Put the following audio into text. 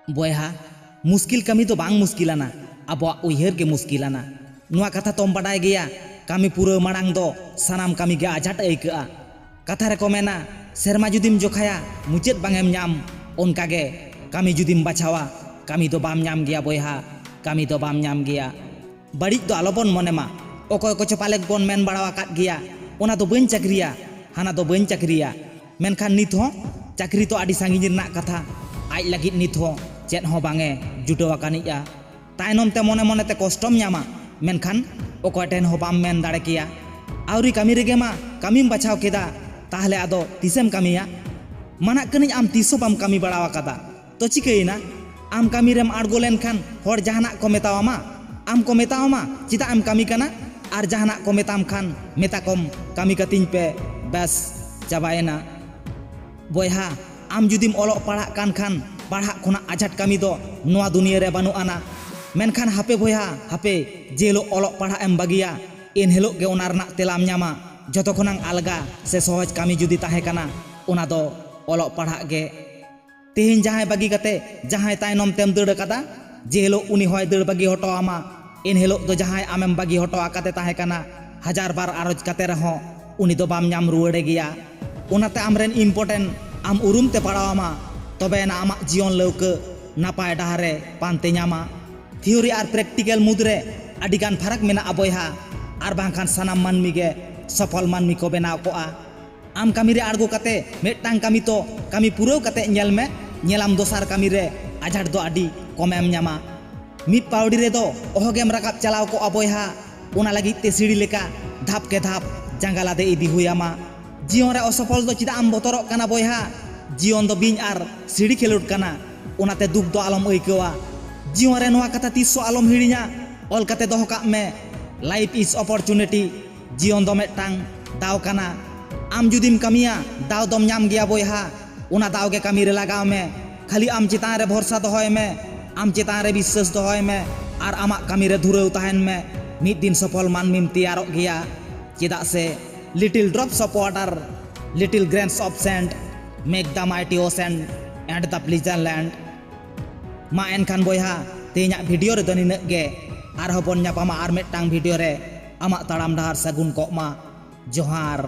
बयहा मुश्किल कमी तो बांग मुश्किलाना अब उयहर के मुश्किलाना नुआ कथा तोम बाडाय गया कमी पूरा मांग दो सानाम कमी के आजाट आइका कथा रे को मेना सेरमा जुदिम जोखाया मुचेद बांगेम नाम उनकागे कमी जुदिम बचावा कमी तो बाम नाम गया बयहा कमी तो बाम नाम गया बड़ी तो आलोबन मनेमा ओको को चपालेक बन मेन बाड़ावा काट गया ओना तो बन चाकरिया हाना तो बन चाकरिया मेनखान नित हो चाकरी तो आदि सांगिनी रना कथा आज लगित नित हो चेत हो बांगे जुटवा कानिया तायनम ते मने मने ते कष्टम न्यामा मेनखान ओको टेन हो बाम मेन दाड़े किया आवरी कमी रेगे मा कमीम बचाव केदा ताहले आदो तिसेम कमिया माना कनिज आम तिसो बाम कमी बाड़ावा कदा तो चिकैना आम कमी रेम आड़गो लेनखान हर जहाना को मेतावामा आम को मेतावामा चिता आम कमी कना आर जहाना को मेताम खान मेताकम कमी कतिन पे बस चाबायना बयहा आम जुदिम ओलो पढ़ा कान खान पढ़ा खुना आजाट कमी दो नोआ दुनिया रे बानु आना मेनखान हापे बयहा हापे जेलो ओलो पढ़ा एम बागिया इन हेलो के ओना रना तेलाम न्यामा जतो खुनांग अलगा से सहज कमी जुदी ताहे काना ओना दो ओलो पढ़ा गे तेहिन जहाय बागी कते जहाय तायनम तेम दड़ कदा जे हेलो उनी होय दड़ बागी हटो आमा इन हेलो दो जहाय आमेम बागी हटो आकाते ताहे काना हजार बार आरोज कते रहो उनी दो बाम नाम रुवड़े गया ओनाते आमरेन इम्पोर्टेंट आम उरुम ते पड़ावामा तबे ना आमा जीवन लौके नापाय डाहारे पानते न्यामा थियोरी आर प्रैक्टिकल मुद्रे आदिगान फरक मेना बयहा आर बांखान सानाम मानमी गे सफल मानमी को बेनाव कोआ आम कमी रे आड़गो कते मेटांग कमी तो कमी पुरो कते नेल में नेलाम दोसार कमी रे आजाट दो आदि कमेम न्यामा मिट पावडी रे दो ओहगेम राकाब चलाव को बयहा ओना लगी ते सीढ़ी लेका धाप के धाप जंगाला दे इदी हुयामा जीवन रे असफल दो चिदा आम बतरो काना बयहा जीवन दो बिन आर सीढ़ी खेलोड काना ओनाते दुख दो आलम ओइकवा जीवन रे नोआ कथा तिसो आलम हिड़िया ऑल कते दोह काग में लाइफ इज अपॉर्चुनिटी जीवन दो मेटांग दाव काना आम जुदिम कमिया दाव दम नाम गया बयहा ओना दाव के कमी रे लगाव में खाली आम चितान रे भरोसा दोहय में आम चितान रे विश्वास दोहय में आर आमा कमी रे धुरेव ताहेन में मिद दिन सफल मानमीम तैयारो गया चिदा से little drops of water little grains of sand make the mighty ocean and the pleasant land मा एनखान बयहा तेना वीडियो रे दो निनग गे आर हबन न्यापामा आर मेटांग वीडियो रे आमा ताड़ाम डाहार सगुन कोमा जोहार।